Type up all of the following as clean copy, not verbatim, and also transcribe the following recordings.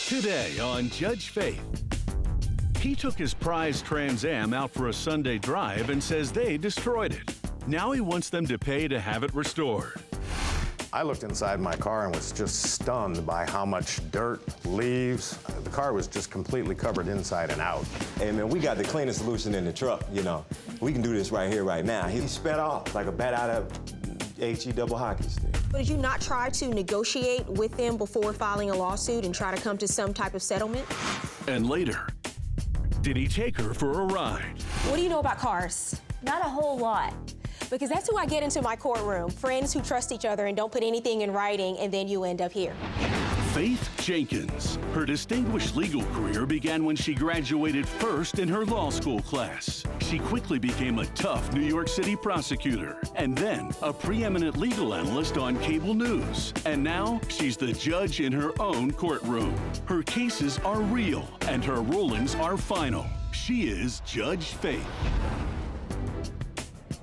Today on Judge Faith. He took his prized Trans Am out for a Sunday drive and says they destroyed it. Now he wants them to pay to have it restored. I looked inside my car and was just stunned by how much dirt, leaves. The car was just completely covered inside and out. Hey man, we got the cleaning solution in the truck, you know. We can do this right here, right now. He sped off like a bat out of HE double hockey stick. But did you not try to negotiate with them before filing a lawsuit and try to come to some type of settlement? And later, did he take her for a ride? What do you know about cars? Not a whole lot. Because that's who I get into my courtroom. Friends who trust each other and don't put anything in writing, and then you end up here. Faith Jenkins. Her distinguished legal career began when she graduated first in her law school class. She quickly became a tough New York City prosecutor, and then a preeminent legal analyst on cable news. And now she's the judge in her own courtroom. Her cases are real, and her rulings are final. She is Judge Faith.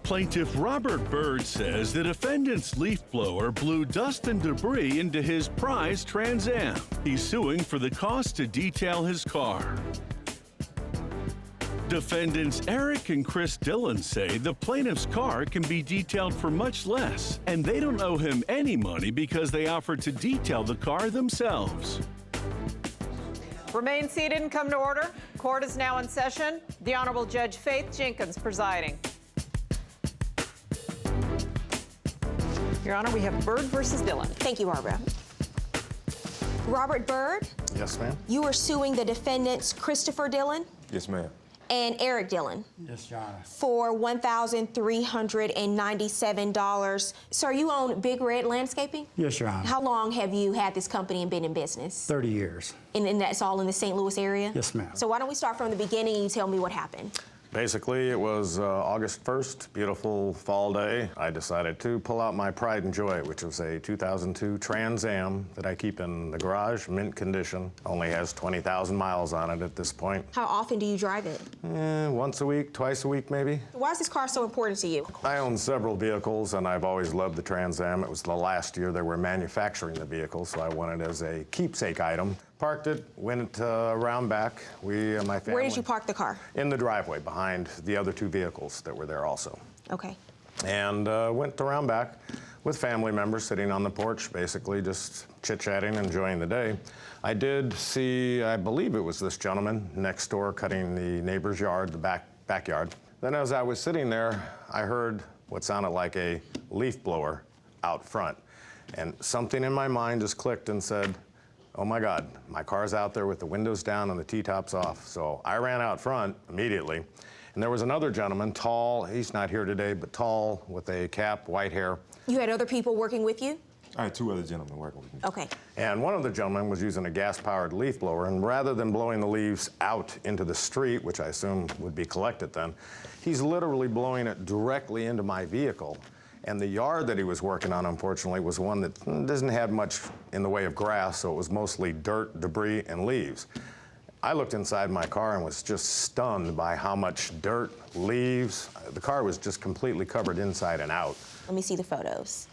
Plaintiff Robert Byrd says the defendant's leaf blower blew dust and debris into his prized Trans Am. He's suing for the cost to detail his car. Defendants Eric and Chris Dillon say the plaintiff's car can be detailed for much less, and they don't owe him any money because they offered to detail the car themselves. Remain seated and come to order. Court is now in session. The Honorable Judge Faith Jenkins presiding. Your Honor, we have Byrd versus Dillon. Thank you, Barbara. Robert Byrd, Yes, ma'am? you are suing the defendants Christopher Dillon Yes, ma'am. and Eric Dillon Yes, Your Honor. for $1,397. Sir, you own Big Red Landscaping? Yes, Your Honor. How long have you had this company and been in business? 30 years. And that's all in the St. Louis area? Yes, ma'am. So why don't we start from the beginning and you tell me what happened? Basically, it was August 1st, beautiful fall day. I decided to pull out my pride and joy, which was a 2002 Trans Am that I keep in the garage, mint condition. Only has 20,000 miles on it at this point. How often do you drive it? Once a week, twice a week, maybe. Why is this car so important to you? I own several vehicles, and I've always loved the Trans Am. It was the last year they were manufacturing the vehicle, so I wanted it as a keepsake item. Parked it, went around back. We and my family. Where did you park the car? In the driveway behind the other two vehicles that were there also. Okay. And went around back with family members sitting on the porch, basically just chit-chatting, enjoying the day. I did see, I believe it was this gentleman next door cutting the neighbor's yard, the backyard. Then as I was sitting there, I heard what sounded like a leaf blower out front. And something in my mind just clicked and said, oh my God, my car's out there with the windows down and the T-tops off. So I ran out front immediately. And there was another gentleman, tall, he's not here today, but tall, with a cap, white hair. You had other people working with you? I had two other gentlemen working with me. Okay. And one of the gentlemen was using a gas-powered leaf blower, and rather than blowing the leaves out into the street, which I assume would be collected then, he's literally blowing it directly into my vehicle. And the yard that he was working on, unfortunately, was one that doesn't have much in the way of grass, so it was mostly dirt, debris, and leaves. I looked inside my car and was just stunned by how much dirt, leaves. The car was just completely covered inside and out. Let me see the photos.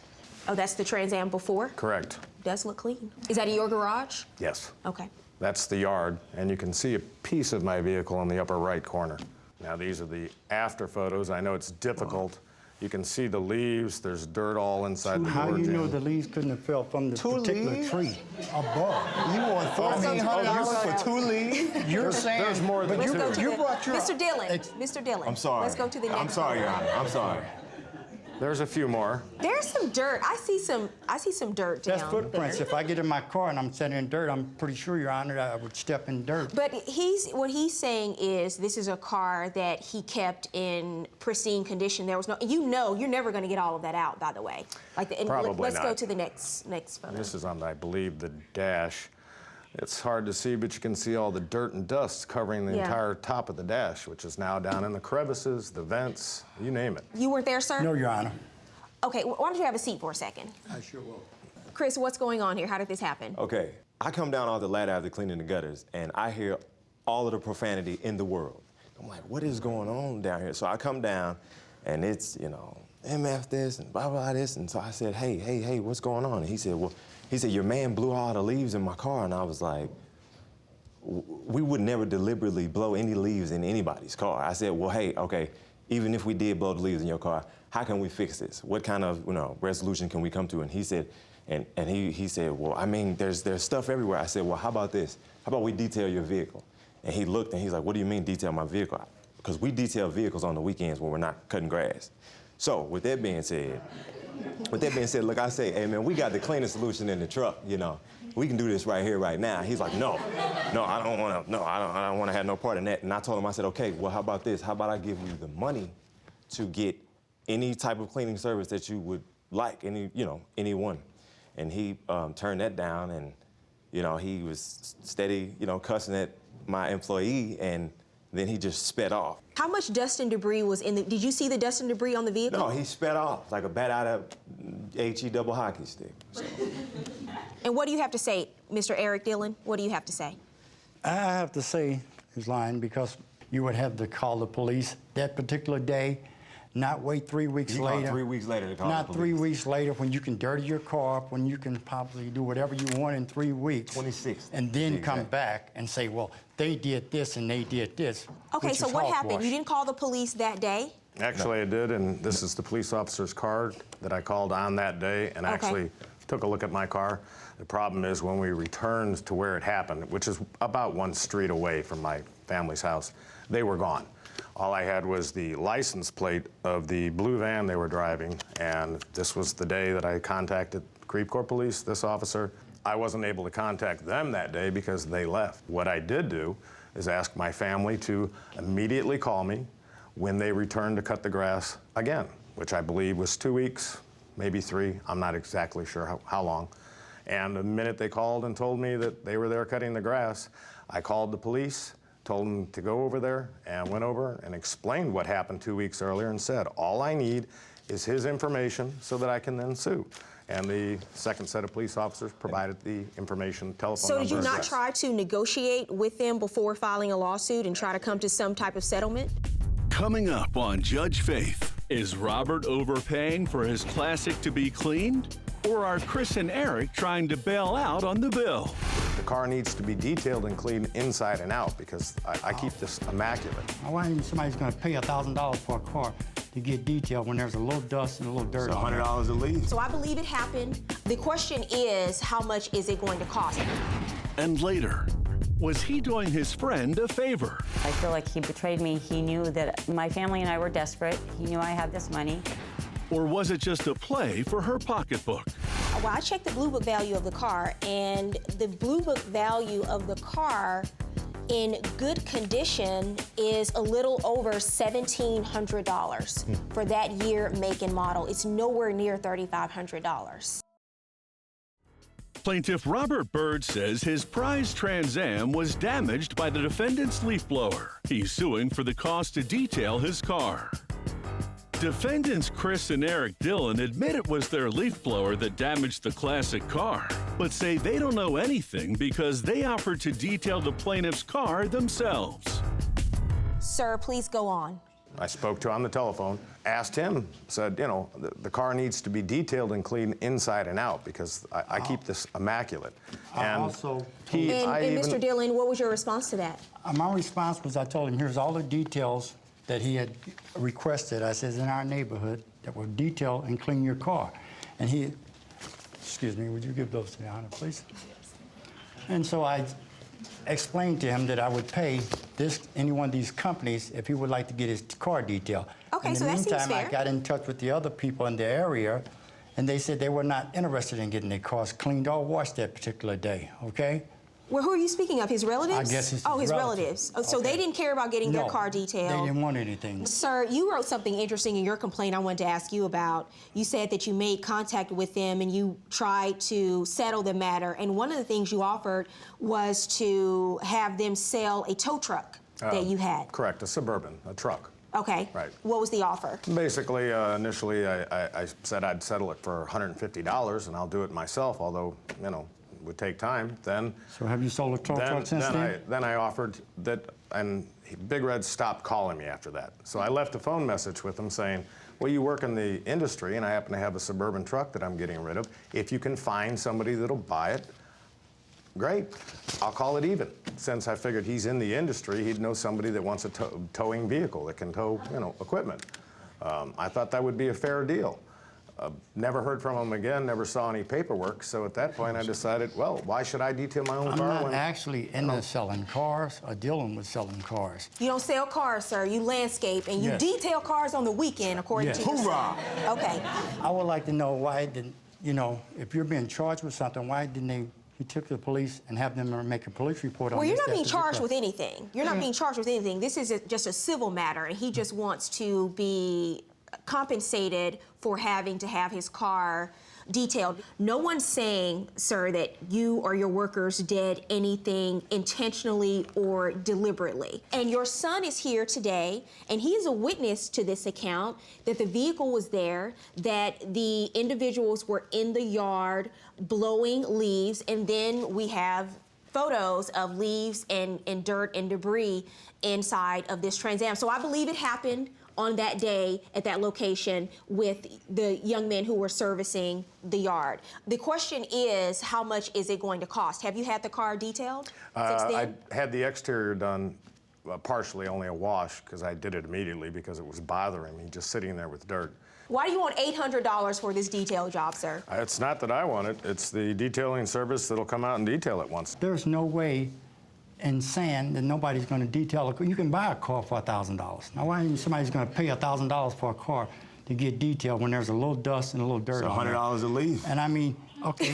Oh, that's the Trans Am before? Correct. Does look clean. Is that in your garage? Yes. Okay. That's the yard, and you can see a piece of my vehicle in the upper right corner. Now, these are the after photos. I know it's difficult. You can see the leaves. There's dirt all inside the How door you know jam. the leaves couldn't have fell from the particular leaves? tree above? You want $1,400 for two leaves? You're saying There's more than Let's two. go to You the, brought your- Mr. Dillon. Mr. Dillon. I'm sorry. Let's go to the next. I'm sorry, Your photo. Honor. I'm sorry. There's a few more. There's some dirt. I see some dirt down That's footprints. there. If I get in my car and I'm sitting in dirt, I'm pretty sure, Your Honor, that I would step in dirt. But what he's saying is this is a car that he kept in pristine condition. There was no, you're never going to get all of that out, by the way. Probably let's go not. to the next photo. This is on, I believe, the dash. It's hard to see, but you can see all the dirt and dust covering the Yeah. entire top of the dash, which is now down in the crevices, the vents, you name it. You weren't there, sir? No, Your Honor. Okay, why don't you have a seat for a second? I sure will. Chris, what's going on here? How did this happen? Okay, I come down off the ladder after cleaning the gutters, and I hear all of the profanity in the world. I'm like, what is going on down here? So I come down, and it's, MF this and blah, blah, this. And so I said, hey, what's going on? And he said, your man blew all the leaves in my car. And I was like, we would never deliberately blow any leaves in anybody's car. I said, well, hey, okay, even if we did blow the leaves in your car, how can we fix this? What kind of resolution can we come to? And he said, he said, well, I mean, there's stuff everywhere. I said, well, how about this? How about we detail your vehicle? And he looked and he's like, what do you mean detail my vehicle? Because we detail vehicles on the weekends when we're not cutting grass. So with that being said, look, I say, hey man, we got the cleanest solution in the truck, We can do this right here, right now. He's like, no, I don't want to have no part in that. And I told him, I said, okay, well, how about this? How about I give you the money to get any type of cleaning service that you would like, anyone. And he turned that down, and, he was steady, cussing at my employee, and then he just sped off. How much dust and debris was in did you see the dust and debris on the vehicle? No, he sped off like a bat out of HE double hockey stick. So. And what do you have to say, Mr. Eric Dillon? What do you have to say? I have to say he's lying because you would have to call the police that particular day, not wait 3 weeks you later. Called 3 weeks later to call Not the police. 3 weeks later when you can dirty your car up, when you can probably do whatever you want in 3 weeks. 26. And then come back and say, well, they did this and they did this. Okay, so what happened? You didn't call the police that day? Actually, I did, and this is the police officer's card that I called on that day and actually took a look at my car. The problem is when we returned to where it happened, which is about 1 street away from my family's house, they were gone. All I had was the license plate of the blue van they were driving, and this was the day that I contacted Creve Coeur Police, this officer. I wasn't able to contact them that day because they left. What I did do is ask my family to immediately call me when they returned to cut the grass again, which I believe was 2 weeks, maybe 3. I'm not exactly sure how long. And the minute they called and told me that they were there cutting the grass, I called the police, told them to go over there, and went over and explained what happened 2 weeks earlier and said, all I need is his information so that I can then sue. And the second set of police officers provided the information, telephone number. So did you not try to negotiate with them before filing a lawsuit and try to come to some type of settlement? Coming up on Judge Faith, is Robert overpaying for his classic to be cleaned? Or are Chris and Eric trying to bail out on the bill? The car needs to be detailed and cleaned inside and out because I keep this immaculate. Why do you think somebody's going to pay $1,000 for a car to get detailed when there's a little dust and a little dirt on it? $100 a leave. So I believe it happened. The question is, how much is it going to cost? And later, was he doing his friend a favor? I feel like he betrayed me. He knew that my family and I were desperate. He knew I had this money. Or was it just a play for her pocketbook? Well, I checked the Blue Book value of the car, and the Blue Book value of the car in good condition is a little over $1,700 for that year, make, and model. It's nowhere near $3,500. Plaintiff Robert Bird says his prized Trans Am was damaged by the defendant's leaf blower. He's suing for the cost to detail his car. Defendants Chris and Eric Dillon admit it was their leaf blower that damaged the classic car, but say they don't know anything because they offered to detail the plaintiff's car themselves. Sir, please go on. I spoke to on the telephone, asked him, said, the car needs to be detailed and cleaned inside and out because I keep this immaculate. And also Mr. Dillon, what was your response to that? My response was I told him, here's all the details that he had requested, I says, in our neighborhood that will detail and clean your car. And he, excuse me, would you give those to the honor, please? And so I explained to him that I would pay any one of these companies if he would like to get his car detailed. Okay, so that seems fair. In the meantime, I got in touch with the other people in the area, and they said they were not interested in getting their cars cleaned or washed that particular day, okay? Well, who are you speaking of? His relatives? I guess it's his relatives. Oh, so they didn't care about getting their car detailed? They didn't want anything. Sir, you wrote something interesting in your complaint I wanted to ask you about. You said that you made contact with them and you tried to settle the matter. And one of the things you offered was to have them sell a tow truck that you had. Correct, a Suburban, a truck. Okay. Right. What was the offer? Basically, initially, I said I'd settle it for $150 and I'll do it myself, although, would take time. Then. So have you sold a tow truck since then? Then I offered that, and Big Red stopped calling me after that. So I left a phone message with him saying, well, you work in the industry, and I happen to have a Suburban truck that I'm getting rid of. If you can find somebody that'll buy it, great. I'll call it even. since I figured he's in the industry, he'd know somebody that wants a towing vehicle that can tow, equipment. I thought that would be a fair deal. Never heard from him again, never saw any paperwork, so at that point I decided, well, why should I detail my own car? I'm not actually into selling cars or dealing with selling cars. You don't sell cars, sir. You landscape, and you Yes. detail cars on the weekend, according to your Hoorah! Okay. I would like to know why didn't, if you're being charged with something, why didn't he took the police and have them make a police report on Well, this? you're not being That's charged a- with anything. You're not being charged with anything. This is just a civil matter, and he just wants to be compensated for having to have his car detailed. No one's saying, sir, that you or your workers did anything intentionally or deliberately. And your son is here today, and he is a witness to this account that the vehicle was there, that the individuals were in the yard blowing leaves, and then we have photos of leaves and dirt and debris inside of this Trans Am. So I believe it happened on that day at that location with the young men who were servicing the yard. The question is, how much is it going to cost? Have you had the car detailed since then? I had the exterior done partially, only a wash, because I did it immediately because it was bothering me, just sitting there with dirt. Why do you want $800 for this detail job, sir? It's not that I want it, it's the detailing service that'll come out and detail it once. There's no way in saying that nobody's going to detail a car. You can buy a car for $1,000. Now, why isn't somebody's going to pay $1,000 for a car to get detailed when there's a little dust and a little dirt It's on it? $100 a leaf. And I mean, okay.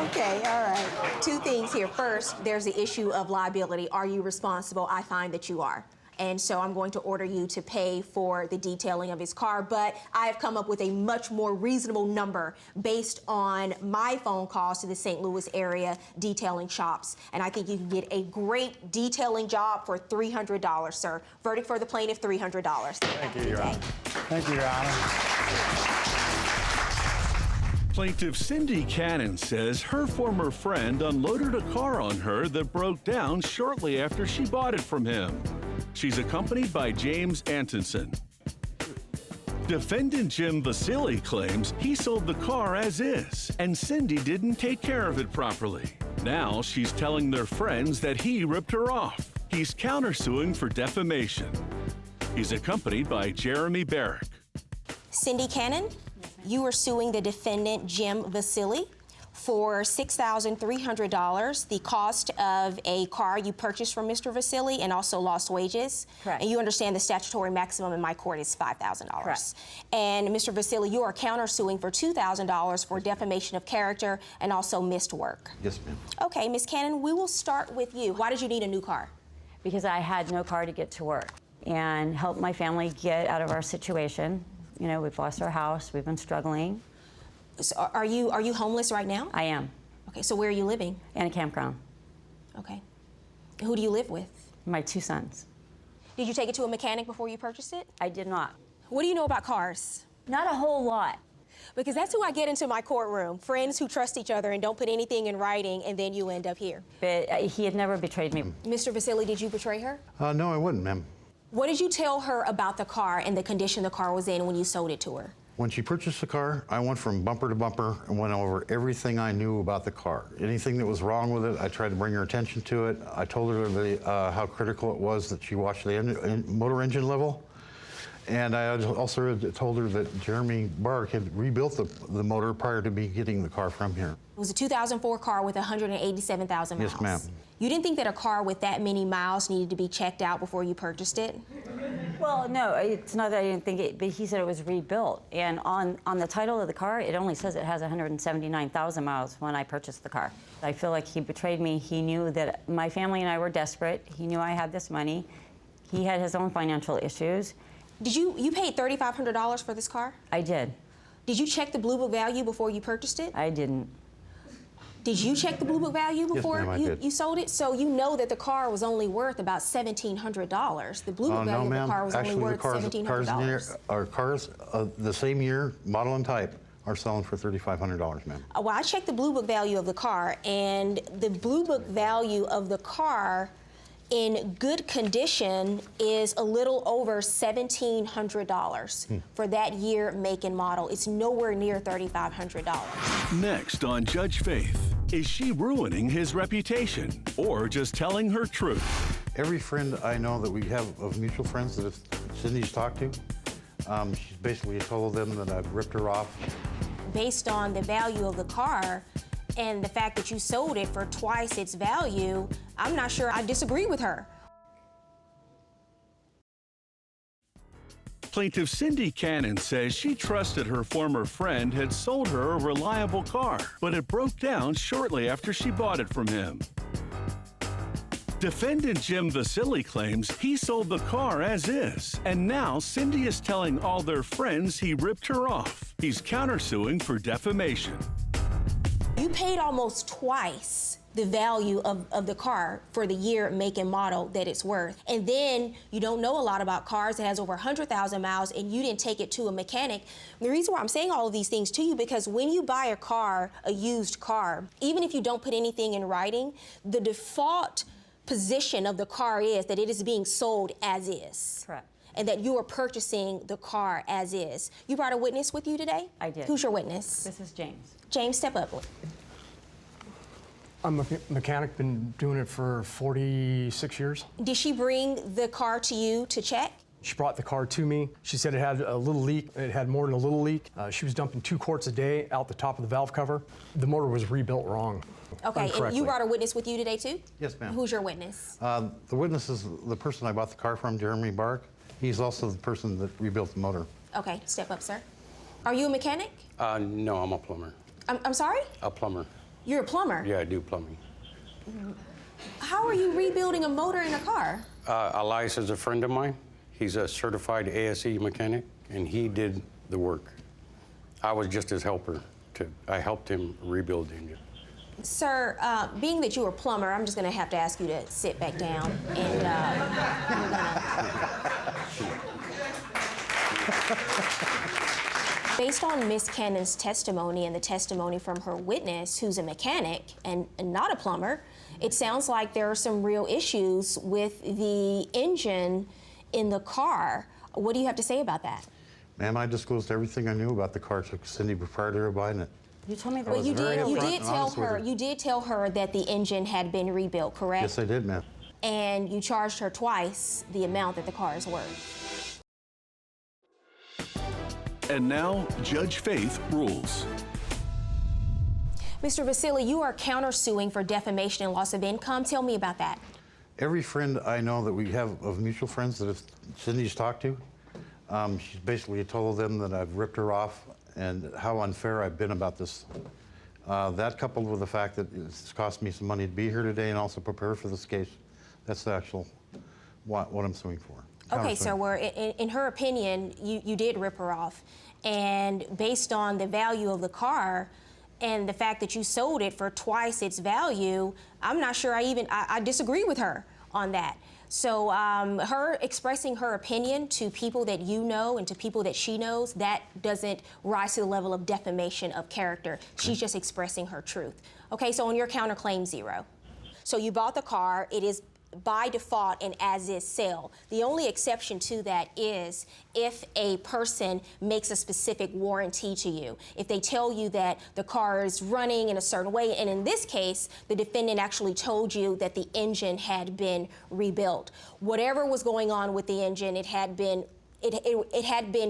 Okay, all right. Two things here. First, there's the issue of liability. Are you responsible? I find that you are. And so I'm going to order you to pay for the detailing of his car, but I have come up with a much more reasonable number based on my phone calls to the St. Louis area detailing shops. And I think you can get a great detailing job for $300, sir. Verdict for the plaintiff, $300. Thank you, Your Honor. Thank you, Your Honor. Plaintiff Cindy Cannon says her former friend unloaded a car on her that broke down shortly after she bought it from him. She's accompanied by James Antonson. Defendant Jim Vasili claims he sold the car as is, and Cindy didn't take care of it properly. Now she's telling their friends that he ripped her off. He's countersuing for defamation. He's accompanied by Jeremy Barrick. Cindy Cannon, you are suing the defendant, Jim Vasili, for $6,300, the cost of a car you purchased from Mr. Vasili and also lost wages. Correct. And you understand the statutory maximum in my court is $5,000. Correct. And Mr. Vasili, you are countersuing for $2,000 for defamation of character and also missed work. Yes, ma'am. Okay, Ms. Cannon, we will start with you. Why did you need a new car? Because I had no car to get to work and help my family get out of our situation. You know, we've lost our house, we've been struggling. So are you homeless right now? I am. Okay, so where are you living? In a campground. Okay. Who do you live with? My 2 sons. Did you take it to a mechanic before you purchased it? I did not. What do you know about cars? Not a whole lot. Because that's who I get into my courtroom, friends who trust each other and don't put anything in writing, and then you end up here. But he had never betrayed me. Mr. Vasili, did you betray her? No, I wouldn't, ma'am. What did you tell her about the car and the condition the car was in when you sold it to her? When she purchased the car, I went from bumper to bumper and went over everything I knew about the car. Anything that was wrong with it, I tried to bring her attention to it. I told her how critical it was that she watch the motor engine level. And I also told her that Jeremy Bark had rebuilt the motor prior to me getting the car from here. It was a 2004 car with 187,000 miles. Yes, ma'am. You didn't think that a car with that many miles needed to be checked out before you purchased it? Well, no, it's not that I didn't think it, but he said it was rebuilt. And on the title of the car, it only says it has 179,000 miles when I purchased the car. I feel like he betrayed me. He knew that my family and I were desperate. He knew I had this money. He had his own financial issues. Did you paid $3,500 for this car? I did. Did you check the Blue Book value before you purchased it? I didn't. Did you check the Blue Book value before ma'am, I did. you sold it? So you know that the car was only worth about $1,700. The Blue Book value No, of the ma'am. car was only Actually, worth $1,700. Cars of the same year, model and type, are selling for $3,500, ma'am. Well, I checked the Blue Book value of the car, and the Blue Book value of the car in good condition is a little over $1,700 for that year, make, and model. It's nowhere near $3,500. Next on Judge Faith. Is she ruining his reputation or just telling her truth? Every friend I know that we have of mutual friends that Cindy's talked to, she's basically told them that I've ripped her off. Based on the value of the car and the fact that you sold it for twice its value, I'm not sure I disagree with her. Plaintiff Cindy Cannon says she trusted her former friend had sold her a reliable car, but it broke down shortly after she bought it from him. Defendant Jim Vasili claims he sold the car as is, and now Cindy is telling all their friends he ripped her off. He's countersuing for defamation. You paid almost twice the value of the car for the year, make, and model that it's worth. And then you don't know a lot about cars. It has over 100,000 miles, and you didn't take it to a mechanic. The reason why I'm saying all of these things to you, because when you buy a car, a used car, even if you don't put anything in writing, the default position of the car is that it is being sold as is. Correct. And that you are purchasing the car as is. You brought a witness with you today? I did. Who's your witness? This is James. James, step up. I'm a mechanic, been doing it for 46 years. Did she bring the car to you to check? She brought the car to me. She said it had a little leak. It had more than a little leak. She was dumping 2 quarts a day out the top of the valve cover. The motor was rebuilt wrong. Okay, and you brought a witness with you today too? Yes, ma'am. Who's your witness? The witness is the person I bought the car from, Jeremy Bark. He's also the person that rebuilt the motor. Okay, step up, sir. Are you a mechanic? No, I'm a plumber. I'm sorry? A plumber. You're a plumber? Yeah, I do plumbing. How are you rebuilding a motor in a car? Elias is a friend of mine. He's a certified ASE mechanic, and he did the work. I was just his helper. I helped him rebuild the engine. Sir, being that you're a plumber, I'm just going to have to ask you to sit back down and Based on Ms. Cannon's testimony and the testimony from her witness, who's a mechanic and not a plumber, it sounds like there are some real issues with the engine in the car. What do you have to say about that? Ma'am, I disclosed everything I knew about the car to Cindy prior to her buying it. You told me that. But you did tell her that the engine had been rebuilt, correct? Yes, I did, ma'am. And you charged her twice the amount that the car is worth. And now, Judge Faith rules. Mr. Vasili, you are countersuing for defamation and loss of income. Tell me about that. Every friend I know that we have of mutual friends that Cindy's talked to, she's basically told them that I've ripped her off and how unfair I've been about this. That coupled with the fact that it's cost me some money to be here today and also prepare for this case, that's the actual what I'm suing for. Okay, so in her opinion, you did rip her off. And based on the value of the car and the fact that you sold it for twice its value, I'm not sure I disagree with her on that. So her expressing her opinion to people that you know and to people that she knows, that doesn't rise to the level of defamation of character. She's just expressing her truth. Okay, so on your counterclaim 0. So you bought the car, it is by default an as-is sale. The only exception to that is if a person makes a specific warranty to you. If they tell you that the car is running in a certain way, and in this case, the defendant actually told you that the engine had been rebuilt. Whatever was going on with the engine, it had been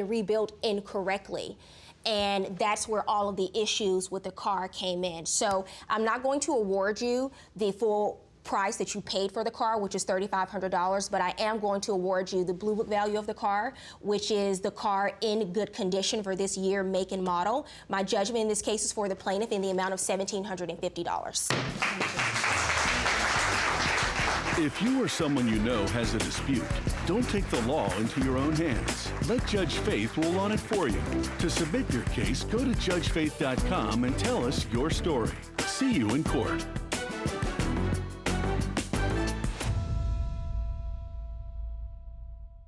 rebuilt incorrectly. And that's where all of the issues with the car came in. So I'm not going to award you the full price that you paid for the car, which is $3,500, but I am going to award you the Blue Book value of the car, which is the car in good condition for this year, make, and model. My judgment in this case is for the plaintiff in the amount of $1,750. If you or someone you know has a dispute, don't take the law into your own hands. Let Judge Faith rule on it for you. To submit your case, go to judgefaith.com and tell us your story. See you in court.